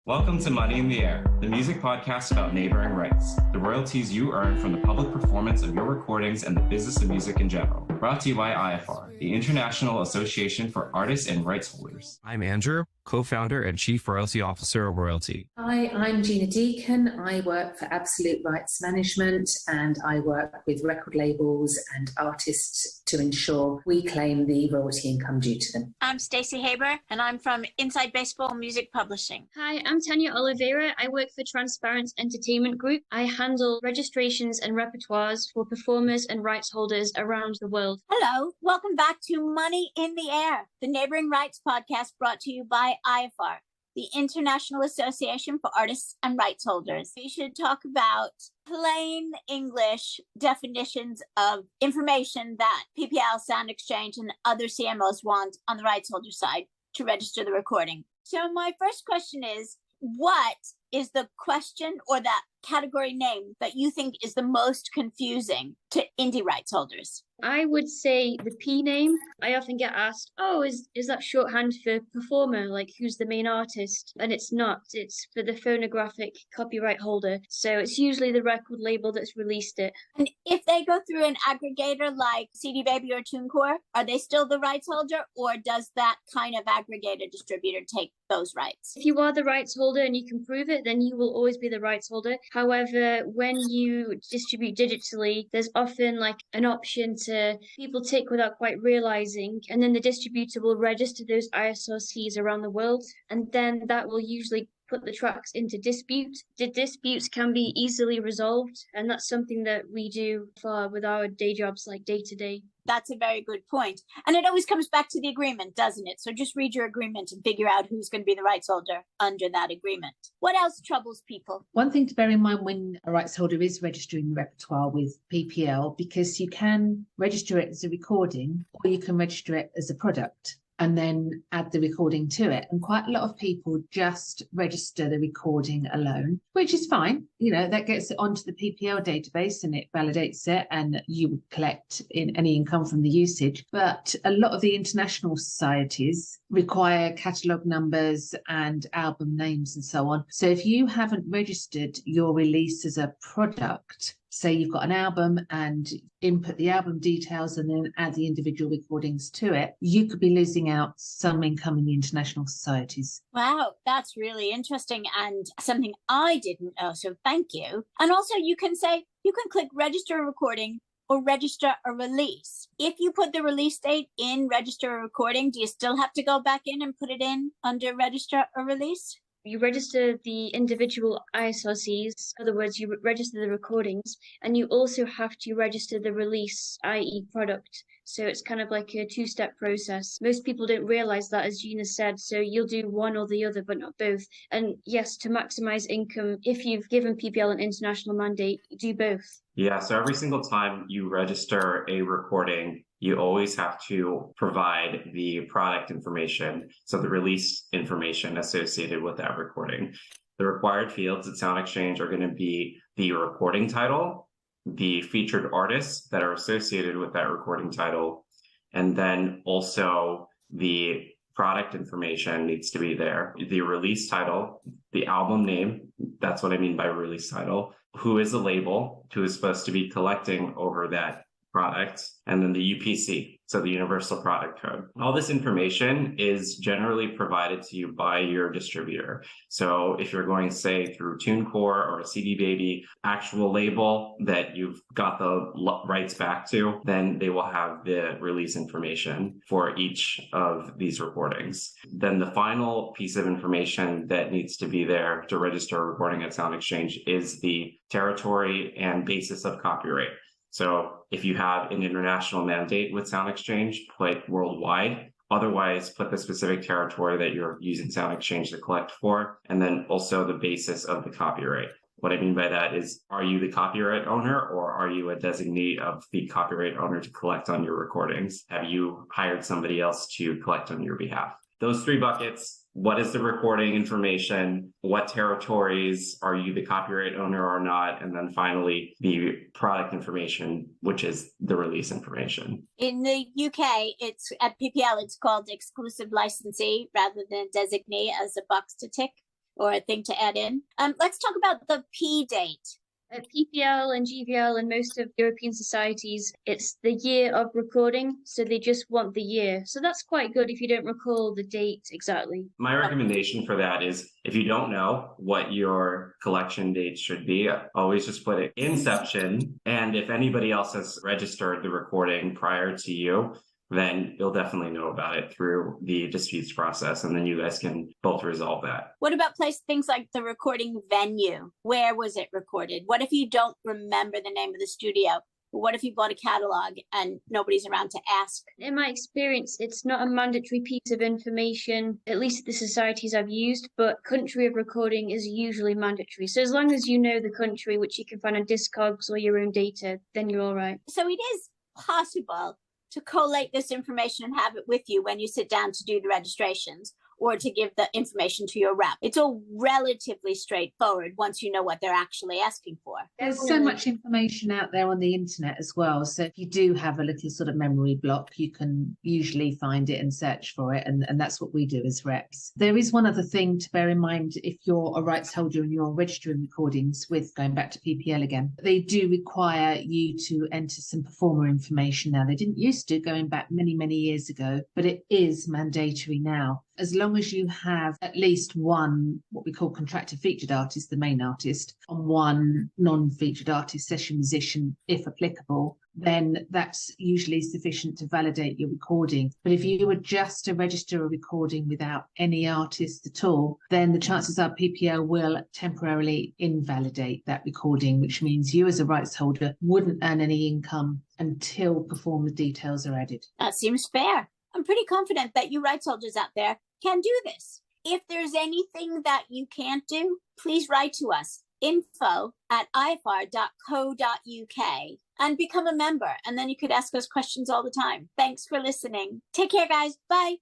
Welcome to Money in the Air, the music podcast about neighboring rights, the royalties you earn from the public performance of your recordings and the business of music in general. Brought to you by IFR, the International Association for Artists and Rights Holders. I'm Andrew, co-founder and chief royalty officer of Royalty. Hi, I'm Gina Deacon. I work for Absolute Rights Management and I work with record labels and artists to ensure we claim the royalty income due to them. I'm Stacey Haber and I'm from Inside Baseball Music Publishing. Hi, I'm Tanya Oliveira. I work for Transparent Entertainment Group. I handle registrations and repertoires for performers and rights holders around the world. Hello, welcome back to Money in the Air, the Neighboring Rights podcast brought to you by IFR, the International Association for Artists and Rights Holders. We should talk about plain English definitions of information that PPL, Sound Exchange, and other CMOs want on the rights holder side to register the recording. So my first question is, what is the question or that category name that you think is the most confusing to indie rights holders? I would say the P name. I often get asked, is that shorthand for performer? Like, who's the main artist? And it's not. It's for the phonographic copyright holder. So it's usually the record label that's released it. And if they go through an aggregator like CD Baby or TuneCore, are they still the rights holder, or does that kind of aggregator distributor take those rights? If you are the rights holder and you can prove it, then you will always be the rights holder. However, when you distribute digitally, there's often like an option to people tick without quite realizing, and then the distributor will register those ISRCs around the world, and then that will usually put the tracks into dispute. The disputes can be easily resolved, and that's something that we do with our day jobs, like day to day. That's a very good point. And it always comes back to the agreement, doesn't it? So just read your agreement and figure out who's going to be the rights holder under that agreement. What else troubles people? One thing to bear in mind when a rights holder is registering the repertoire with PPL, because you can register it as a recording or you can register it as a product and then add the recording to it. And quite a lot of people just register the recording alone, which is fine. You know, that gets it onto the PPL database and it validates it, and you would collect in any income from the usage. But a lot of the international societies require catalogue numbers and album names and so on. So if you haven't registered your release as a product, say you've got an album and input the album details and then add the individual recordings to it, you could be losing out some income in the international societies. Wow, that's really interesting and something I didn't know, so thank you. And also you can click register a recording or register a release. If you put the release date in register a recording, do you still have to go back in and put it in under register a release? You register the individual ISRCs, in other words, you register the recordings, and you also have to register the release, i.e. product. So it's kind of like a two-step process. Most people don't realize that, as Gina said, so you'll do one or the other, but not both. And yes, to maximize income, if you've given PPL an international mandate, do both. Yeah, so every single time you register a recording, you always have to provide the product information, so the release information associated with that recording. The required fields at Sound Exchange are going to be the recording title, the featured artists that are associated with that recording title, and then also the product information needs to be there. The release title, the album name, that's what I mean by release title, who is the label, who is supposed to be collecting over that product, and then the UPC, so the Universal Product Code. All this information is generally provided to you by your distributor. So if you're going, say, through TuneCore or a CD Baby actual label that you've got the rights back to, then they will have the release information for each of these recordings. Then the final piece of information that needs to be there to register a recording at Sound Exchange is the territory and basis of copyright. So if you have an international mandate with Sound Exchange, put worldwide. Otherwise, put the specific territory that you're using Sound Exchange to collect for, and then also the basis of the copyright. What I mean by that is, are you the copyright owner or are you a designee of the copyright owner to collect on your recordings? Have you hired somebody else to collect on your behalf? Those three buckets. What is the recording information? What territories are you the copyright owner or not? And then finally, the product information, which is the release information. In the UK, it's at PPL, it's called exclusive licensee rather than designee as a box to tick. or a thing to add in. Let's talk about the P date. At PPL and GVL and most of European societies, it's the year of recording, so they just want the year. So that's quite good if you don't recall the date exactly. My recommendation for that is if you don't know what your collection date should be, always just put it inception. And if anybody else has registered the recording prior to you, then you'll definitely know about it through the disputes process, and then you guys can both resolve that. What about things like the recording venue? Where was it recorded? What if you don't remember the name of the studio? What if you bought a catalog and nobody's around to ask? In my experience, it's not a mandatory piece of information, at least the societies I've used, but country of recording is usually mandatory. So as long as you know the country, which you can find on Discogs or your own data, then you're all right. So it is possible to collate this information and have it with you when you sit down to do the registrations, or to give the information to your rep. It's all relatively straightforward once you know what they're actually asking for. There's so much information out there on the internet as well. So if you do have a little sort of memory block, you can usually find it and search for it. And that's what we do as reps. There is one other thing to bear in mind if you're a rights holder and you're registering recordings with, going back to PPL again, they do require you to enter some performer information now. They didn't used to, going back many, many years ago, but it is mandatory now. As long as you have at least one, what we call contracted featured artist, the main artist, and one non-featured artist, session musician, if applicable, then that's usually sufficient to validate your recording. But if you were just to register a recording without any artist at all, then the chances are PPL will temporarily invalidate that recording, which means you as a rights holder wouldn't earn any income until performer details are added. That seems fair. I'm pretty confident that you rights holders out there can do this. If there's anything that you can't do, please write to us, info@ifr.co.uk, and become a member. And then you could ask us questions all the time. Thanks for listening. Take care, guys. Bye.